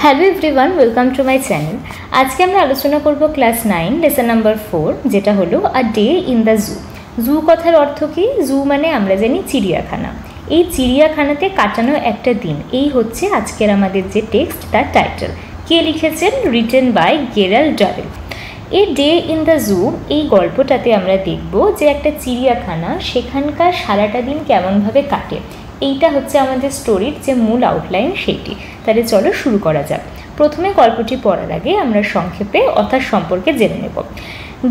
Hello everyone, welcome to my channel. আজকে আমরা আলোচনা করব ক্লাস 9 লেসন নাম্বার 4, যেটা হলো a day in the zoo. Zoo কথার অর্থ কি? জু মানে আমরা জানি চিড়িয়াখানা। এই চিড়িয়াখানাতে কাটানো একটা দিন, এই হচ্ছে আজকের আমাদের যে টেক্সট, তার টাইটেল। কে লিখেছেন? Written by Gerald Durrell. A day in the zoo এই গল্পটাতে আমরা দেখব যে একটা চিড়িয়াখানা, সেখানকার সারাটা দিন কেমনভাবে কাটে। এইটা হচ্ছে আমাদের স্টোরির যে মূল আউটলাইন, সেটি। তাহলে চলো শুরু করা যাক। প্রথমে গল্পটি পড়ার আগে আমরা সংক্ষেপে অথার সম্পর্কে জেনে নেব।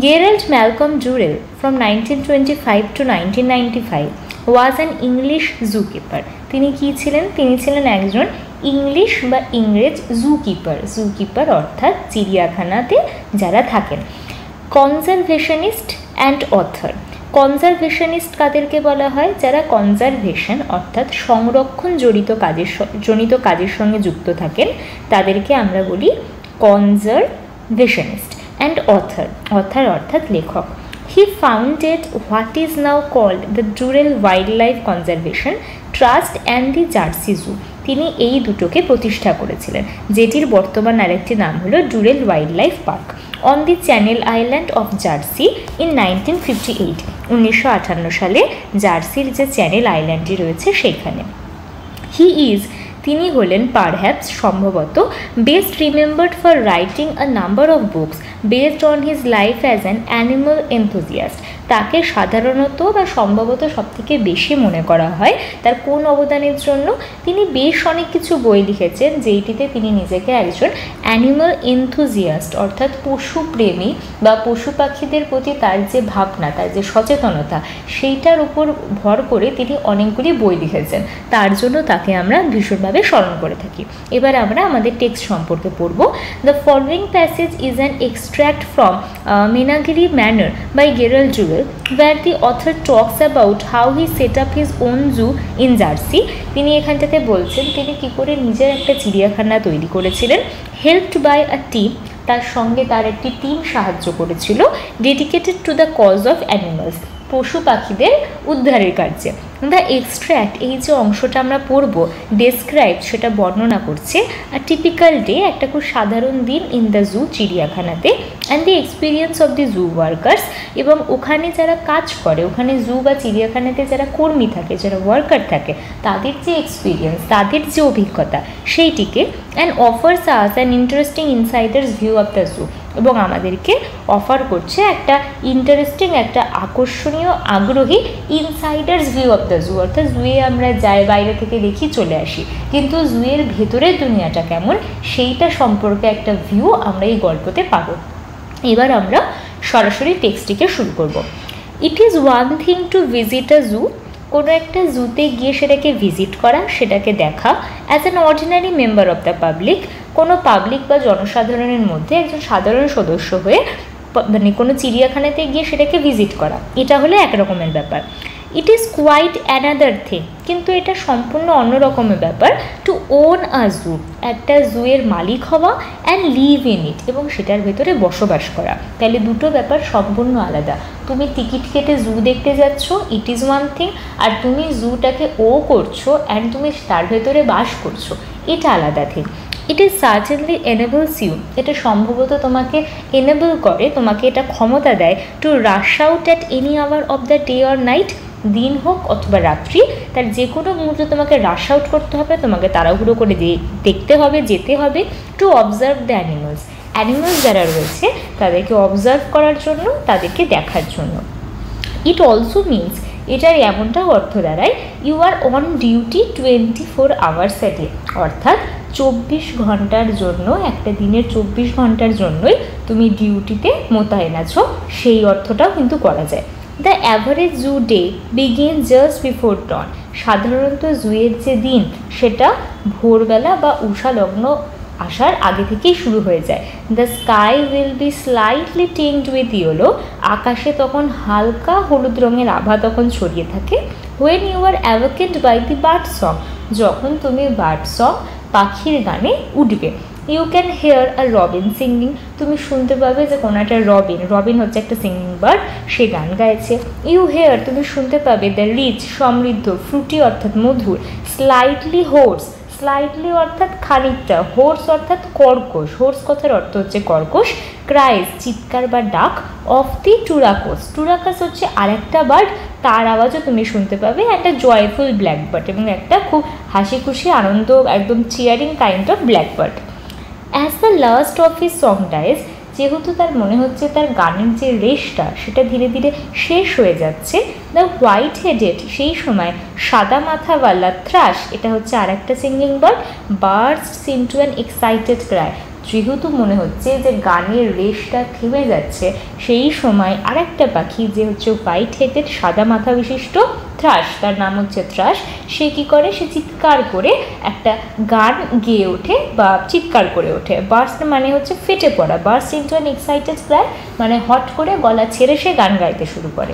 Gerald Malcolm Durrell from 1925 to 1995 was an English zookeeper. তিনি কি ছিলেন? তিনি ছিলেন একজন ইংলিশ বা ইংরেজ জু কিপার। জু কিপার অর্থাৎ চিড়িয়াখানাতে যারা থাকেন। Conservationist and author. কনজারভেশনিস্ট কাদেরকে বলা হয়? যারা কনজারভেশন অর্থাৎ সংরক্ষণ জনিত কাজের সঙ্গে যুক্ত থাকেন, তাদেরকে আমরা বলি কনজারভেশনিস্ট। অ্যান্ড অথর, অথর অর্থাৎ লেখক। He founded what is now called the Durrell wildlife conservation trust and the Jersey zoo. তিনি এই দুটোকে প্রতিষ্ঠা করেছিলেন, যেটির বর্তমান আরেকটি নাম হলো Jurel wild life park on the channel island of jersey in 1958। 1958 সালে জার্সির যে চ্যানেল আইল্যান্ডটি রয়েছে সেইখানে। তিনি হলেন পারহ্যাপস সম্ভবত best remembered for writing a number of books based on his life as an animal enthusiast. তাকে সাধারণত বা সম্ভবত সবথেকে বেশি মনে করা হয় তার কোন অবদানের জন্য? তিনি বেশ অনেক কিছু বই লিখেছেন, যেইটিতে তিনি নিজেকে একজন অ্যানিমাল এনথুজিয়াস্ট অর্থাৎ পশুপ্রেমী বা পশু পাখিদের প্রতি তার যে ভাবনা, তার যে সচেতনতা, সেইটার উপর ভর করে তিনি অনেকগুলি বই লিখেছেন। তার জন্য তাকে আমরা ভীষণভাবে স্মরণ করে থাকি। এবার আমরা আমাদের টেক্সট সম্পর্কে পড়ব। The following passage is an extract from Menagerie Manor by Gerald Durrell, where the author talks about how he set up his own zoo in Jersey। তিনি এখানটাতে বলছেন তিনি কী করে নিজের একটা চিড়িয়াখানা তৈরি করেছিলেন। হেল্পড বাই আ টিম, তার সঙ্গে তার একটি টিম সাহায্য করেছিল। Dedicated to the cause of animals, পশু পাখিদের উদ্ধারের কার্যে। দ্য এক্সট্র্যাক্ট, এই যে অংশটা আমরা পড়ব, ডেসক্রাইব, সেটা বর্ণনা করছে আর টিপিক্যাল ডে, একটা খুব সাধারণ দিন ইন দ্য জু, চিড়িয়াখানাতে। And the experience of the zoo workers, এবং ওখানে যারা কাজ করে, ওখানে জু বা চিড়িয়াখানাতে যারা কর্মী থাকে, যারা ওয়ার্কার থাকে, তাদের যে এক্সপিরিয়েন্স, তাদের যে অভিজ্ঞতা, সেইটিকে। And offers us an interesting insider's view of the zoo, এবং আমাদেরকে অফার করছে একটা ইন্টারেস্টিং, একটা আকর্ষণীয়, আগ্রহী insider's view of the zoo. অর্থাৎ জুয়ে আমরা যাই, বাইরে থেকে দেখি, চলে আসি, কিন্তু জুয়ের ভেতরের দুনিয়াটা কেমন, সেইটা সম্পর্কে একটা ভিউ আমরা এই গল্পতে পাবো। এবার আমরা সরাসরি টেক্সটিকে শুরু করব। It is one thing to visit a zoo, কোনো একটা জুতে গিয়ে সেটাকে ভিজিট করা, সেটাকে দেখা। As an ordinary member of the public, কোনো পাবলিক বা জনসাধারণের মধ্যে একজন সাধারণ সদস্য হয়ে মানে কোনো চিড়িয়াখানাতে গিয়ে সেটাকে ভিজিট করা, এটা হলো এক রকমের ব্যাপার। It is quite another thing, কিন্তু এটা সম্পূর্ণ অন্য রকমের ব্যাপার। টু ওন আ জু, একটা জুয়ের মালিক হওয়া। অ্যান্ড লিভ ইন ইট, এবং সেটার ভেতরে বসবাস করা। তাহলে দুটো ব্যাপার সম্পূর্ণ আলাদা। তুমি টিকিট কেটে জু দেখতে যাচ্ছ, ইট ইজ ওয়ান থিং, আর তুমি জুটাকে করছো অ্যান্ড তুমি তার ভেতরে বাস করছো, এটা আলাদা thing. It is certainly enables you, এটা সম্ভবত তোমাকে এনেবল করে, তোমাকে এটা ক্ষমতা দেয়। To rush out at any hour of the day or night, দিন হোক অথবা রাত্রি, তার যে কোনো মুহূর্তে তোমাকে রাশ আউট করতে হবে, তোমাকে তাড়াহুড়ো করে দেখতে হবে, যেতে হবে। To observe the animals, animals যারা রয়েছে তাদেরকে অবজার্ভ করার জন্য, তাদেরকে দেখার জন্য। ইট অলসো মিনস, এটার এমনটাও অর্থ দাঁড়ায়, you are on duty 24 hours a day, অর্থাৎ 24 ঘন্টার জন্য, একটা দিনের 24 ঘন্টার জন্যই তুমি ডিউটিতে মোতায়েন আছো, সেই অর্থটাও কিন্তু করা যায়। The average zoo day begin just before dawn, সাধারণত জুয়ের যে দিন সেটা ভোরবেলা বা উষা লগ্ন আসার আগে থেকেই শুরু হয়ে যায়। The sky will be slightly tinged with yellow, আকাশে তখন হালকা হলুদ রঙের আভা তখন ছড়িয়ে থাকে। When you are awakened by the bird song, যখন তুমি বার্ড সং, পাখির গানে উঠবে। You can hear a robin singing, তুমি শুনতে পাবে যে কোনো একটা রবিন হচ্ছে একটা সিঙ্গিং বার্ড, সে গান গাইছে। ইউ হেয়ার, তুমি শুনতে পাবে দ্য রিচ, সমৃদ্ধ, ফ্রুটি অর্থাৎ মধুর, স্লাইটলি হোর্স, স্লাইটলি অর্থাৎ খানিকটা, হোর্স অর্থাৎ কর্কশ, হোর্স কথার অর্থ হচ্ছে কর্কশ, ক্রাইস চিৎকার বা ডাক, অফ দি টুরাকস, টুরাকাস হচ্ছে আরেকটা বার্ড, তার আওয়াজও তুমি শুনতে পাবে, একটা জয়ফুল ব্ল্যাকবার্ড এবং একটা খুব হাসি খুশি আনন্দ একদম cheering kind of blackbird. As the last of his song dies, যেহেতু তার মনে হচ্ছে তার গানের যে রেশটা সেটা ধীরে ধীরে শেষ হয়ে যাচ্ছে, দ্য হোয়াইট হেডেড, সেই সময় সাদা মাথাওয়ালা থ্রাশ, এটা হচ্ছে আর একটা singing bird, bursts into an excited cry, যেহেতু মনে হচ্ছে যে গানের রেশটা থেমে যাচ্ছে, সেই সময় আরেকটা পাখি যে হচ্ছে হোয়াইট হেডেড সাদা মাথা বিশিষ্ট থ্রাশ, তার নাম হচ্ছে থ্রাশ, সে কী করে, সে চিৎকার করে একটা গান গেয়ে ওঠে বা চিৎকার করে ওঠে। বার্স্ট মানে হচ্ছে ফেটে পড়া, burst into an excited cry মানে হট করে গলা ছেড়ে সে গান গাইতে শুরু করে।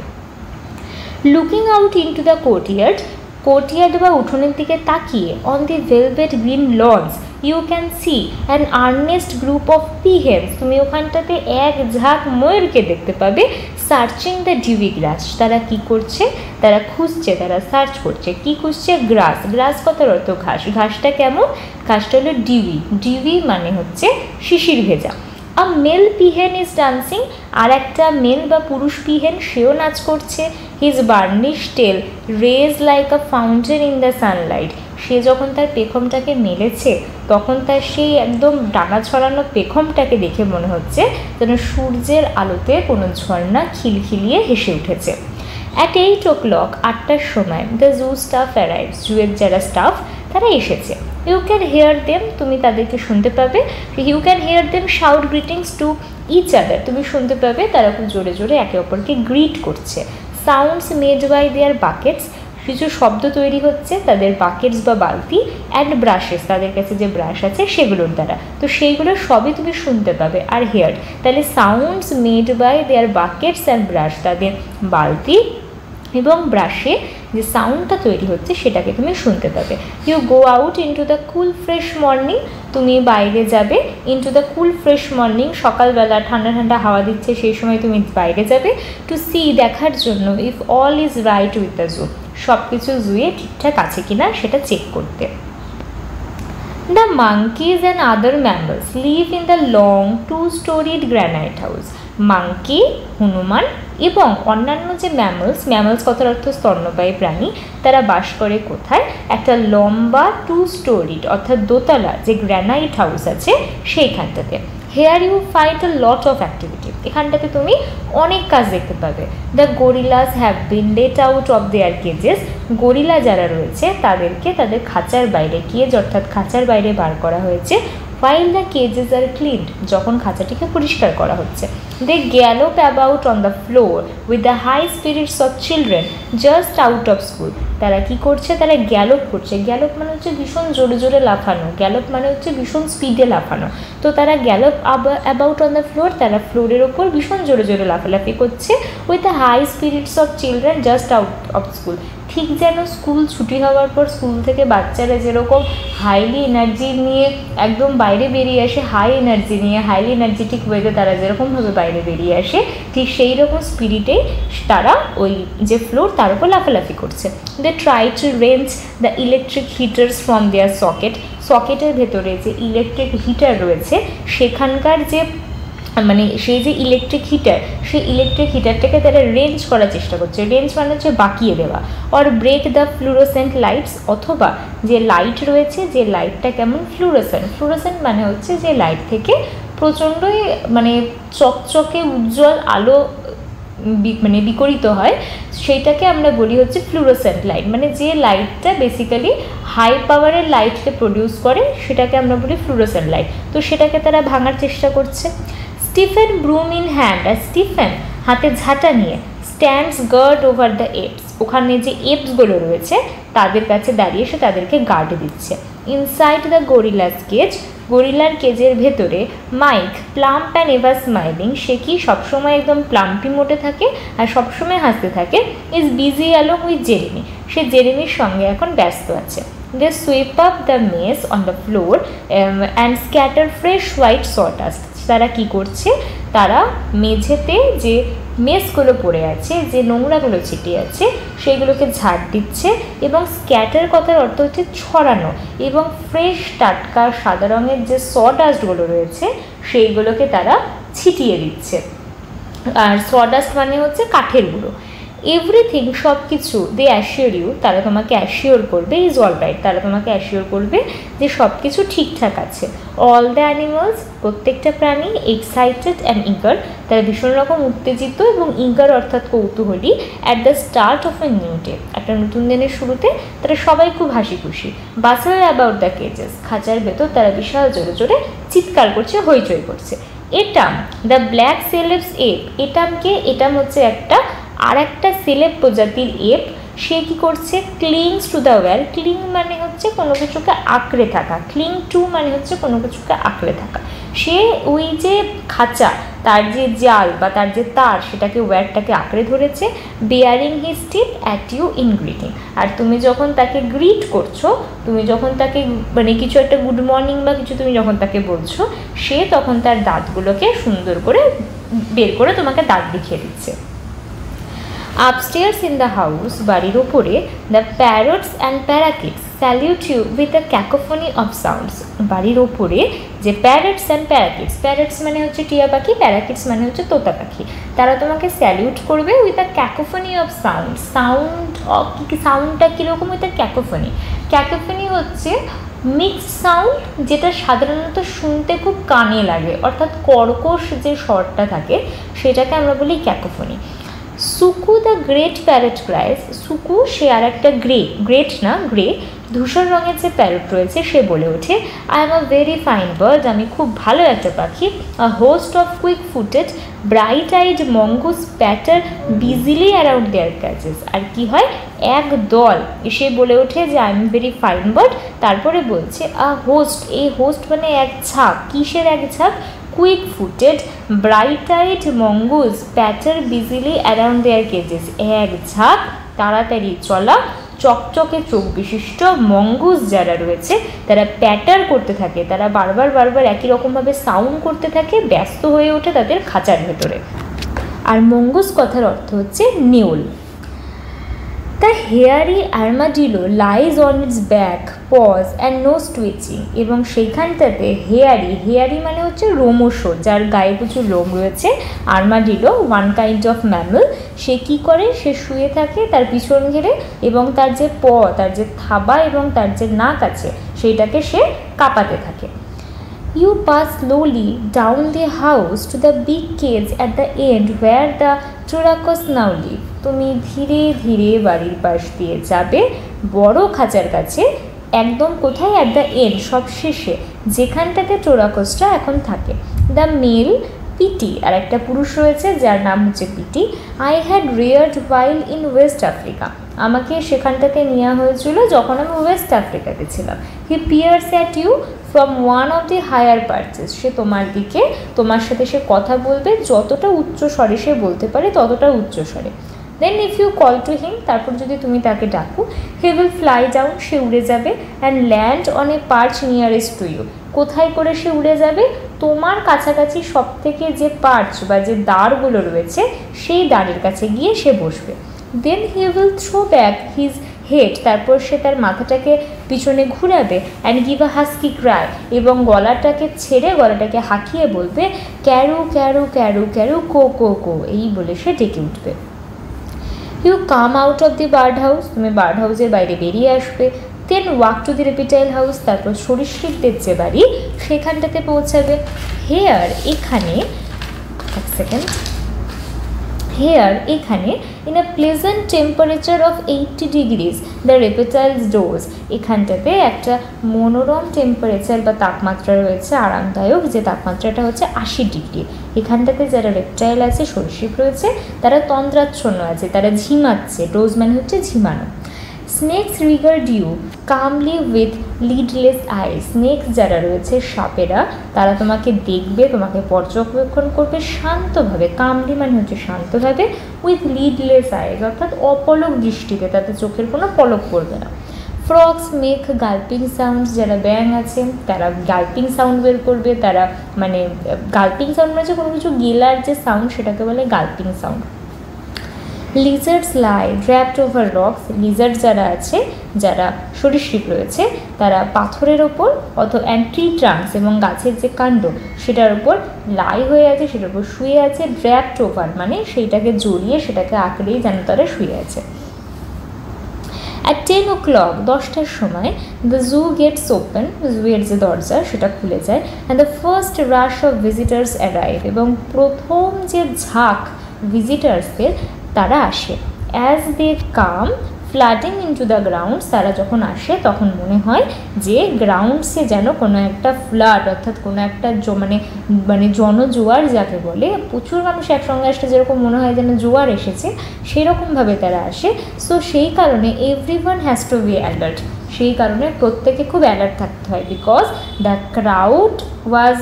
Looking out into the courtyard, courtyard বা উঠোনের দিকে তাকিয়ে, on the velvet green lawns you can see an earnest group of peahens, তুমি ওখানটাতে এক ঝাঁক ময়ূরকে দেখতে পাবে, সার্চিং দ্য ডিউই গ্রাস, তারা কি করছে, তারা খুঁজছে, তারা সার্চ করছে, কি খুঁজছে, গ্রাস, গ্রাস কথার অর্থ ঘাস, ঘাসটা কেমন, ঘাসটা হলো ডিউই, ডিউই মানে হচ্ছে শিশির ভেজা। A male peahen is dancing, আর একটা মেল বা পুরুষ পিহেন সেও নাচ করছে, his burnished tail raised like a fountain in the sunlight, সে যখন তার পেখমটাকে মেলেছে তখন তার সেই একদম ডানা ছড়ানো পেখমটাকে দেখে মনে হচ্ছে যেন সূর্যের আলোতে কোনো ঝর্ণা খিলখিলিয়ে হেসে উঠেছে। অ্যাট 8 o'clock, 8টার সময়, দ্য জু স্টাফ অ্যারাইভস, জুয়ের যারা স্টাফ তারা এসেছে। ইউ ক্যান হেয়ার দেম, তুমি তাদেরকে শুনতে পাবে, you can hear them shout greetings to each other, তুমি শুনতে পাবে তারা খুব জোরে জোরে একে অপরকে গ্রিট করছে। Sounds made by their buckets, কিছু শব্দ তৈরি হচ্ছে তাদের বাকেটস বা বালতি, অ্যান্ড ব্রাশেস, তাদের কাছে যে ব্রাশ আছে সেগুলোর দ্বারা, তো সেইগুলো সবই তুমি শুনতে পাবে। আর হেয়ার, তাহলে sounds made by their buckets and brush, তাদের বালতি এবং ব্রাশে যে সাউন্ডটা তৈরি হচ্ছে সেটাকে তুমি শুনতে পাবে। You go out into the cool fresh morning, তুমি বাইরে যাবে, into the cool fresh morning, সকালবেলা ঠান্ডা ঠান্ডা হাওয়া দিচ্ছে সেই সময় তুমি বাইরে যাবে, টু সি, দেখার জন্য, if all is right with the zoo, সব কিছু জুয়ে ঠিকঠাক আছে কিনা সেটা চেক করতে। The monkeys and other mammals live in the long two-storied granite house. Monkey Hanuman এবং অন্যান্য যে ম্যামলস, ম্যামলস কথার অর্থ স্তন্যপায়ী প্রাণী, তারা বাস করে কোথায়, একটা লম্বা 2 স্টোরিড অর্থাৎ দোতলা যে গ্র্যানাইট হাউস আছে সেইখানটাতে। Here you find a lot of activity, এখানটাতে তুমি অনেক কাজ দেখতে পাবে। The gorillas have been let out of their cages, gorilla যারা রয়েছে তাদেরকে তাদের খাঁচার বাইরে, কেজ অর্থাৎ খাঁচার বাইরে বার করা হয়েছে। while the cages are cleaned, যখন খাঁচাটিকে পরিষ্কার করা হচ্ছে। they gallop about on the floor with the high spirits of children just out of school, তারা কি করছে, তারা গ্যালপ করছে। গ্যালপ মানে হচ্ছে ভীষণ জোরে জোরে লাফানো, গ্যালপ মানে হচ্ছে ভীষণ স্পিডে লাফানো। তো তারা gallop about on the floor, তারা ফ্লোরের ওপর ভীষণ জোরে জোরে লাফালাফি করছে। With the high spirits of children just out of school, ঠিক যেন স্কুল ছুটি হওয়ার পর স্কুল থেকে বাচ্চারা যেরকম হাইলি এনার্জি নিয়ে একদম বাইরে বেরিয়ে আসে, হাই এনার্জি নিয়ে হাইলি এনার্জেটিক ওয়েতে তারা যেরকমভাবে বাইরে বেরিয়ে আসে, ঠিক সেই রকম স্পিরিটেই তারা ওই যে ফ্লোর তার উপর লাফালাফি করছে। They try to wrench the electric heaters from their socket, সকেটের ভেতরে যে ইলেকট্রিক হিটার রয়েছে সেখানকার যে মানে সেই যে ইলেকট্রিক হিটার, সেই ইলেকট্রিক হিটারটাকে তারা রেঞ্জ করার চেষ্টা করছে। রেঞ্জ মানে হচ্ছে বাঁকিয়ে দেওয়া। Or break the fluorescent lights, অথবা যে লাইট রয়েছে যে লাইটটা কেমন ফ্লুরোসেন্ট, ফ্লুরোসেন্ট মানে হচ্ছে যে লাইট থেকে প্রচণ্ডই মানে চকচকে উজ্জ্বল আলো মানে বিকরিত হয়, সেইটাকে আমরা বলি হচ্ছে ফ্লুরোসেন্ট লাইট। মানে যে লাইটটা বেসিক্যালি হাই পাওয়ারের লাইটকে প্রডিউস করে সেটাকে আমরা বলি ফ্লুরোসেন্ট লাইট। তো সেটাকে তারা ভাঙার চেষ্টা করছে। স্টিফেন ব্রুম ইন হ্যান্ড, আর স্টিফেন হাতে ঝাঁটা নিয়ে stands guard over the apes, ওখানে যে এপসগুলো রয়েছে তাদের কাছে দাঁড়িয়ে সে তাদেরকে গার্ড দিচ্ছে। ইনসাইড দ্য গরিলাস কেজ, গরিলার কেজের ভেতরে Mike plump and ever smiling, সে কি সবসময় একদম প্লাম্পি মোটে থাকে আর সবসময় হাসতে থাকে। Is busy along with Jeremy, সে জেরেমির সঙ্গে এখন ব্যস্ত আছে। They sweep up the mess on the floor and scatter fresh white sawdust. তারা কি করছে, তারা মেঝেতে যে মেসগুলো পড়ে আছে, যে নোংরাগুলো ছিটিয়ে আছে, সেইগুলোকে ঝাড় দিচ্ছে এবং স্ক্যাটার কথার অর্থ হচ্ছে ছড়ানো, এবং ফ্রেশ টাটকা সাদা রঙের যে সডাস্টগুলো রয়েছে সেইগুলোকে তারা ছিটিয়ে দিচ্ছে। আর সডাস্ট মানে হচ্ছে কাঠের গুঁড়ো। এভরিথিং, সব কিছু, দে অ্যাসিওর ইউ, তারা তোমাকে অ্যাসিওর করবে, ইজ অল রাইট, তারা তোমাকে অ্যাসিওর করবে যে সব কিছু ঠিকঠাক আছে। অল দ্য অ্যানিমালস, প্রত্যেকটা প্রাণী, এক্সাইটেড অ্যান্ড ইগার, তারা ভীষণ রকম উত্তেজিত এবং ইগার অর্থাৎ কৌতূহলী। At the start of a new day, একটা নতুন দিনের শুরুতে তারা সবাই খুব হাসি খুশি। বাসেল অ্যাবাউট দ্য কেজেস, খাঁচার ভেতর তারা বিশাল জোরে জোরে চিৎকার করছে, হইচই করছে। Attam, the black Celebes ape, এটামকে, এটাম হচ্ছে আর একটা সেলেব প্রজাতির এপ। সে কি করছে, clings to the wire, cling মানে হচ্ছে কোনো কিছুকে আঁকড়ে থাকা, ক্লিং টু মানে হচ্ছে কোনো কিছুকে আঁকড়ে থাকা। সে ওই যে খাঁচা, তার যে জাল বা তার যে তার, সেটাকে ওয়্যারটাকে আঁকড়ে ধরেছে। Baring his teeth at you in greeting, আর তুমি যখন তাকে গ্রিট করছো, তুমি যখন তাকে মানে কিছু একটা গুড মর্নিং বা কিছু তুমি যখন তাকে বলছো, সে তখন তার দাঁতগুলোকে সুন্দর করে বের করে তোমাকে দাঁত দেখিয়ে দিচ্ছে। Upstairs in the house, বাড়ির ওপরে, the parrots and parakeets salute you with a cacophony of sounds. বাড়ির ওপরে যে প্যারটস অ্যান্ড প্যারাকিটস, প্যারটস মানে হচ্ছে টিয়া পাখি, প্যারাকিটস মানে হচ্ছে তোতা পাখি, তারা তোমাকে স্যালিউট করবে উইথ আ ক্যাকোফনি অফ সাউন্ড। সাউন্ডটা কীরকম, উইথ আ ক্যাকোফনি। ক্যাকোফনি হচ্ছে মিক্সড সাউন্ড, যেটা সাধারণত শুনতে খুব কানে লাগে, অর্থাৎ কর্কশ যে স্বরটা থাকে সেটাকে আমরা বলি ক্যাকোফনি। Suku the great parrot ক্রাইস, Suku সে আর একটা গ্রেট না গ্রে ধূসর রঙের যে প্যারট রয়েছে, সে বলে ওঠে, I am a very fine bird, আমি খুব ভালো একটা পাখি। A host of quick footed bright eyed mongoose patter busily around their cages. আর কি হয়, এক দল এসে বলে ওঠে যে I am very fine bird, তারপরে বলছে আ হোস্ট, এই হোস্ট মানে এক ঝাঁক, কিসের এক ঝাঁক, quick footed bright eyed mongoose patter busily around their cages, এক ঝাঁক তাড়াতাড়ি চলা চকচকে চোখ বিশিষ্ট মঙ্গুস যারা রয়েছে তারা প্যাটার করতে থাকে, তারা বারবার একই রকমভাবে সাউন্ড করতে থাকে, ব্যস্ত হয়ে ওঠে তাদের খাঁচার ভেতরে। আর মঙ্গুস কথার অর্থ হচ্ছে নেউল। The hairy armadillo lies on its back, paws and nose twitching, এবং সেইখানটাতে হেয়ারি মানে হচ্ছে রোমশ, যার গায়ে প্রচুর লোম রয়েছে। Armadillo one kind of mammal, সে কী করে, সে শুয়ে থাকে তার পিছন ঘিরে, এবং তার যে তার যে থাবা এবং তার যে নাক আছে সেইটাকে সে কাঁপাতে থাকে। You pass slowly down the house to the big cage at the end where the turacos now live. তুমি ধীরে ধীরে বাড়ির পাশ দিয়ে যাবে বড় খাঁচার কাছে, একদম কোথায়, অ্যাট দ্য এন্ড, সব শেষে, যেখানটাতে টোরাকসটা এখন থাকে। দ্য মেল পিটি, আর একটা পুরুষ রয়েছে যার নাম হচ্ছে পিটি। I had reared while in West Africa, আমাকে সেখানটাতে নেওয়া হয়েছিল যখন আমি ওয়েস্ট আফ্রিকাতে ছিলাম। He peers at you from one of the higher perches, সে তোমার সাথে সে কথা বলবে, যতটা উচ্চ স্বরে সে বলতে পারে ততটা উচ্চ স্বরে। Then if you call to him, তারপর যদি তুমি তাকে ডাকো, হি উইল ফ্লাই ডাউন, সে উড়ে যাবে, and land on a perch nearest to you, কোথায় করে সে উড়ে যাবে, তোমার কাছাকাছি সব থেকে যে পার্চ বা যে দাঁড়গুলো রয়েছে সেই দাঁড়ের কাছে গিয়ে সে বসবে। Then he will throw back his head, তারপর সে তার মাথাটাকে পিছনে ঘুরাবে, and give a husky cry, এবং গলাটাকে ছেড়ে গলাটাকে হাঁকিয়ে বলবে, ক্যারু ক্যারু ক্যারু ক্যারু কো কো কো, এই বলে সে ডেকে উঠবে। You come out of the bird house, তুমি বার্ড হাউসের বাইরে বেরিয়ে আসবে। Then walk to the reptile house, তারপর সরীসৃপদের যে বাড়ি সেখানটাতে পৌঁছাবে। হেয়ার, এখানে এক সেকেন্ড, হেয়ার এখানে, in a pleasant temperature of 80 degrees the reptiles doze, এখানটাতে একটা মনোরম টেম্পারেচার বা তাপমাত্রা রয়েছে, আরামদায়ক, যে তাপমাত্রাটা হচ্ছে 80 ডিগ্রি। এখানটাতে যারা রেপটাইল আছে, সরীসৃপ রয়েছে, তারা তন্দ্রাচ্ছন্ন আছে, তারা ঝিমাচ্ছে, ডোজ মানে হচ্ছে ঝিমানো। Snakes regard you calmly with lidless eye, snakes যারা রয়েছে, সাপেরা, তারা তোমাকে দেখবে, তোমাকে পর্যবেক্ষণ করবে শান্তভাবে, কামলি মানে হচ্ছে শান্তভাবে, উইথ লিডলেস আইজ অর্থাৎ অপলক দৃষ্টিতে, তাতে চোখের কোনো পলক পড়বে না। ফ্রগস মেক গাল্পিং সাউন্ডস, যারা ব্যাং আছে তারা গাল্পিং সাউন্ড বের করবে, তারা মানে গাল্পিং সাউন্ড মানে কোনো কিছু গিলার যে সাউন্ড সেটাকে বলে গাল্পিং সাউন্ড। লিজার্ডস লাই ড্র্যাপড ওভার রক্স, লিজার্ড যারা আছে, যারা সরীসৃপ রয়েছে, তারা পাথরের ওপর ট্রি ট্রাঙ্কস এবং গাছের যে কাণ্ড সেটার উপর লাই হয়ে আছে, সেটার উপর শুয়ে আছে। ড্র্যাপড ওভার মানে সেইটাকে জড়িয়ে সেটাকে আঁকড়েই যেন তারা শুয়ে আছে। At 10 o'clock 10টার সময় the zoo gets open, জুয়ের যে দরজা সেটা খুলে যায়, and the first rush of visitors arrive, এবং প্রথম যে ঝাঁক ভিজিটার্সদের তারা আসে। As they come flooding into the grounds, তারা যখন আসে তখন মনে হয় যে গ্রাউন্ডসে যেন কোনো একটা ফ্লাড, অর্থাৎ কোনো একটা মানে জনজোয়ার যাকে বলে, প্রচুর মানুষ একসঙ্গে আসলে যেরকম মনে হয় যেন জোয়ার এসেছে সেরকমভাবে তারা আসে। সো সেই কারণে everyone has to be alert, সেই কারণে প্রত্যেকে খুব অ্যালার্ট থাকতে হয়, because the crowd was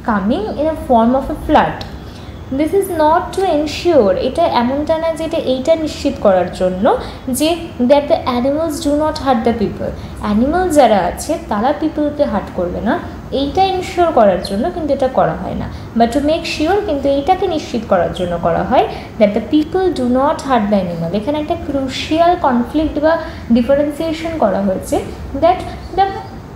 coming in a form of A flood. This is not to ensure, এটা এমনটা না যে এইটা নিশ্চিত করার জন্য যে that the animals do not heart the people, animal যারা আছে তারা পিপলকে হার্ট করবে না, এইটা এনশিওর করার জন্য কিন্তু এটা করা হয় না, বাট টু মেক শিওর, কিন্তু এইটাকে নিশ্চিত করার জন্য করা হয় that the people do not heart the animal. এখানে একটা ক্রুশিয়াল কনফ্লিক্ট বা ডিফারেন্সিয়েশন করা হয়েছে, দ্যাট দ্য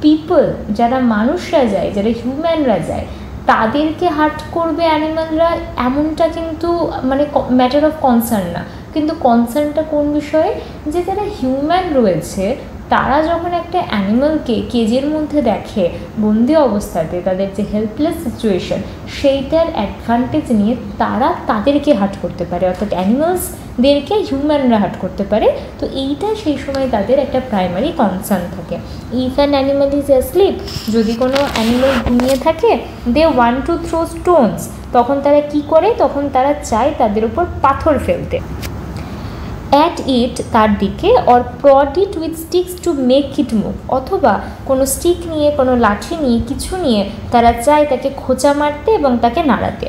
পিপল, যারা মানুষরা যায়, যারা হিউম্যানরা যায়, তাদেরকে হার্ট করবে অ্যানিমালরা, এমনটা কিন্তু মানে ম্যাটার অফ কনসার্ন না। কিন্তু কনসার্নটা কোন বিষয়ে, যে যারা হিউম্যান রয়েছে তারা যখন একটা অ্যানিমালকে কেজের মধ্যে দেখে বন্দি অবস্থাতে, তাদের যে হেল্পলেস সিচুয়েশন সেইটার অ্যাডভান্টেজ নিয়ে তারা তাদেরকে হার্ট করতে পারে, অর্থাৎ অ্যানিমালসদেরকে হিউম্যানরা হার্ট করতে পারে। তো এইটা সেই সময় তাদের একটা প্রাইমারি কনসার্ন থাকে। If an animal is asleep, যদি কোনো অ্যানিমাল ঘুমিয়ে থাকে, they want to throw stones, তখন তারা কি করে, তখন তারা চায় তাদের উপর পাথর ফেলতে। অ্যাট ইট, তার দিকে, or prod it with sticks to make it move, অথবা কোনো স্টিক নিয়ে, কোনো লাঠি নিয়ে, কিছু নিয়ে তারা চায় তাকে খোঁচা মারতে এবং তাকে নাড়াতে।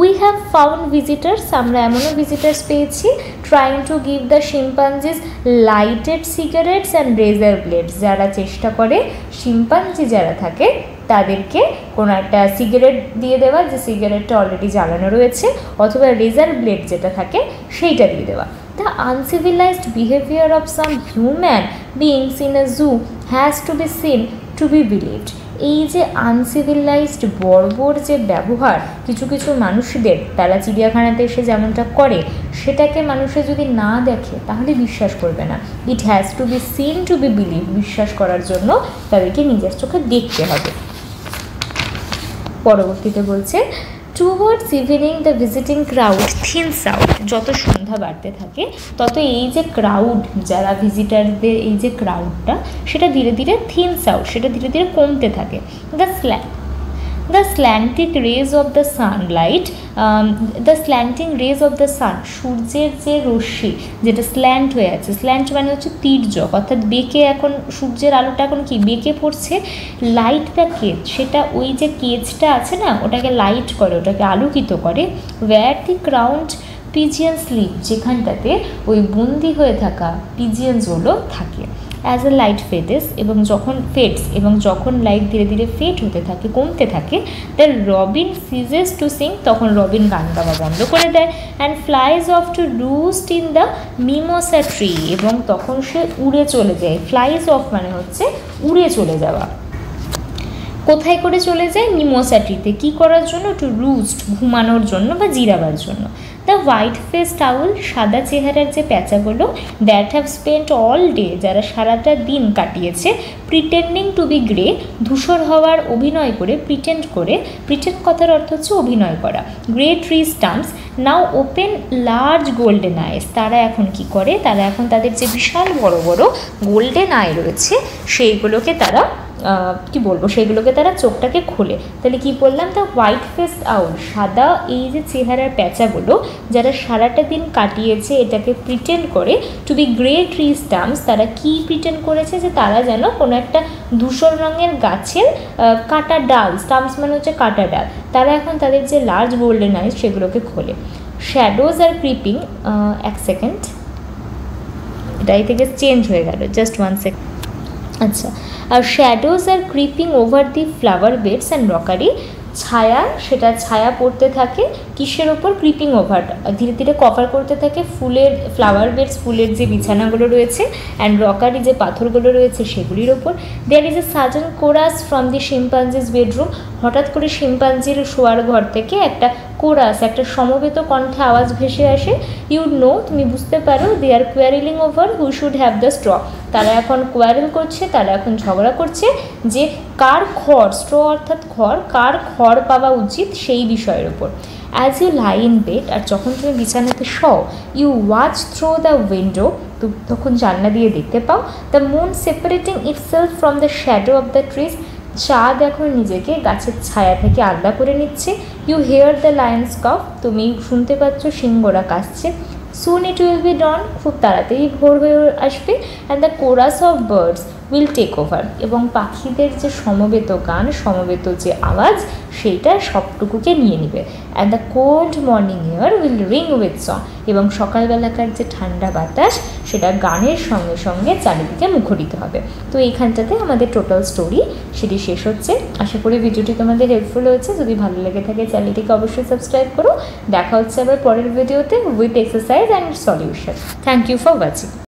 উই হ্যাভ ফাউন্ড ভিজিটার্স, আমরা এমনও ভিজিটার্স পেয়েছি, trying to give the chimpanzees lighted cigarettes and razor blades, যারা চেষ্টা করে শিম্পাঞ্জি যারা থাকে তাদেরকে কোনো একটা সিগারেট দিয়ে দেওয়া, যে সিগারেটটা অলরেডি জ্বালানো রয়েছে, অথবা রেজার ব্লেড যেটা থাকে সেইটা দিয়ে দেওয়া। The uncivilized behavior of some human beings in a zoo has to be seen to be believed. এই যে আনসিভিলাইজড বর্বর যে ব্যবহার কিছু কিছু মানুষদের তারা চিড়িয়াখানাতে এসে যেমনটা করে, সেটাকে মানুষে যদি না দেখে তাহলে বিশ্বাস করবে না। It has to be seen to be believe, বিশ্বাস করার জন্য তাদেরকে নিজের চোখে দেখতে হবে। পরবর্তীতে বলছে, towards evening the visiting crowd thins out, যত সন্ধ্যা বাড়তে থাকে তত এই যে ক্রাউড, যারা ভিজিটারদের এই যে ক্রাউডটা, সেটা ধীরে ধীরে থিনস আউট, সেটা ধীরে ধীরে কমতে থাকে। The slanting rays of the sunlight, the slanting rays of the sun, সূর্যের যে রশ্মি যেটা স্ল্যান্ট হয়ে আছে, স্ল্যান্ট মানে হচ্ছে তির্যক, অর্থাৎ বেঁকে, এখন সূর্যের আলোটা এখন কি বেঁকে পড়ছে, লাইটটা কেজ, সেটা ওই যে কেজটা আছে না ওটাকে লাইট করে, ওটাকে আলোকিত করে। ওয়্যার দি ক্রাউন্ড পিজিয়ান স্লিপ, যেখানটাতে ওই বন্দি হয়ে থাকা পিজিয়ানসগুলো থাকে। অ্যাজ এ লাইট ফেডেস, এবং যখন লাইট ধীরে ধীরে ফেড হতে থাকে, কমতে থাকে, the robin ceases to sing, তখন রবিন গান গাওয়া বন্ধ করে দেয়। And flies off to roost in the mimosa tree, এবং তখন সে উড়ে চলে যায়। ফ্লাইজ অফ মানে হচ্ছে উড়ে চলে যাওয়া। কোথায় করে চলে যায়? মিমোসা ট্রিতে। কী করার জন্য? টু রুস্ট, ঘুমানোর জন্য বা জিরাবার জন্য। দ্য হোয়াইট ফেস টাউল, সাদা চেহারার যে প্যাঁচাগুলো, that have spent all day, যারা সারাটা দিন কাটিয়েছে, প্রিটেন্ডিং টু বি গ্রে, ধূসর হওয়ার অভিনয় করে, প্রিটেন্ড কথার অর্থ হচ্ছে অভিনয় করা। গ্রে ট্রি স্টাম্পস নাও ওপেন লার্জ গোল্ডেন আইস, তারা এখন কি করে, তারা এখন তাদের যে বিশাল বড় বড় গোল্ডেন আই রয়েছে সেইগুলোকে তারা সেগুলোকে তারা চোখটাকে খোলে। তাহলে কি বললাম? দ্য হোয়াইট ফেস আউল, সাদা এই যে চেহারার প্যাঁচাগুলো, যারা সারাটা দিন কাটিয়েছে এটাকে প্রিটেন্ড করে, to be grey tree stumps, তারা কি প্রিটেন্ড করেছে, যে তারা যেন কোনো একটা ধূসর রঙের গাছের কাটা ডাল, স্টাম্পস মানে হচ্ছে কাটা ডাল, তারা এখন তাদের যে লার্জ গোল্ডেন আইস সেগুলোকে খোলে। শ্যাডোজ আর ক্রিপিং, এক সেকেন্ড, এটাই থেকে চেঞ্জ হয়ে গেল, জাস্ট 1 সেকেন্ড। আচ্ছা, আর shadows are creeping over the flower beds and rockery, ছায়া, সেটা ছায়া পড়তে থাকে কিসের ওপর? ক্রিপিং ওভার, ধীরে ধীরে কভার করতে থাকে ফুলের ফ্লাওয়ার বেডস, ফুলের যে বিছানাগুলো রয়েছে, অ্যান্ড রকারি যে পাথরগুলো রয়েছে সেগুলির ওপর। There is a sudden chorus from the chimpanzees' bedroom, হঠাৎ করে শিম্পাঞ্জির শোয়ার ঘর থেকে একটা কোরাস, একটা সমবেত কণ্ঠে আওয়াজ ভেসে আসে। ইউ নো, তুমি বুঝতে পারো, they are quarrelling over who should have the straw, তারা এখন কোয়ারেল করছে, তারা এখন ঝগড়া করছে যে কার খড়, স্ট্র অর্থাৎ খড়, কার খড় পাওয়া উচিত সেই বিষয়ের ওপর। As you lie in bed, আর যখন তুমি বিছানাতে শও, you watch through the window, তখন জানলা দিয়ে দেখতে পাও, the moon separating itself from the shadow of the trees, চাঁদ এখন নিজেকে গাছের ছায়া থেকে আলাদা করে নিচ্ছে। You hear the lion's cough, তুমি শুনতে পাচ্ছ সিংহরা কাশছে। সুন ইট উইল বি ডন, খুব তাড়াতাড়ি ভোর হয়ে আসবে। And the chorus of birds will take over, এবং পাখিদের যে সমবেত গান, সমবেত যে আওয়াজ, সেইটা সবটুকুকে নিয়ে নেবে। And the cold morning air will ring with song, এবং সকালবেলাকার যে ঠান্ডা বাতাস সেটা গানের সঙ্গে সঙ্গে চারিদিকে মুখরিত হবে। তো এইখানটাতে আমাদের টোটাল স্টোরি সেটি শেষ হচ্ছে। আশা করি ভিডিওটি তোমাদের হেল্পফুল হয়েছে। যদি ভালো লেগে থাকে চ্যানেলটিকে অবশ্যই সাবস্ক্রাইব করো। দেখা হচ্ছে আবার পরের ভিডিওতে with exercise and solution. Thank you for watching.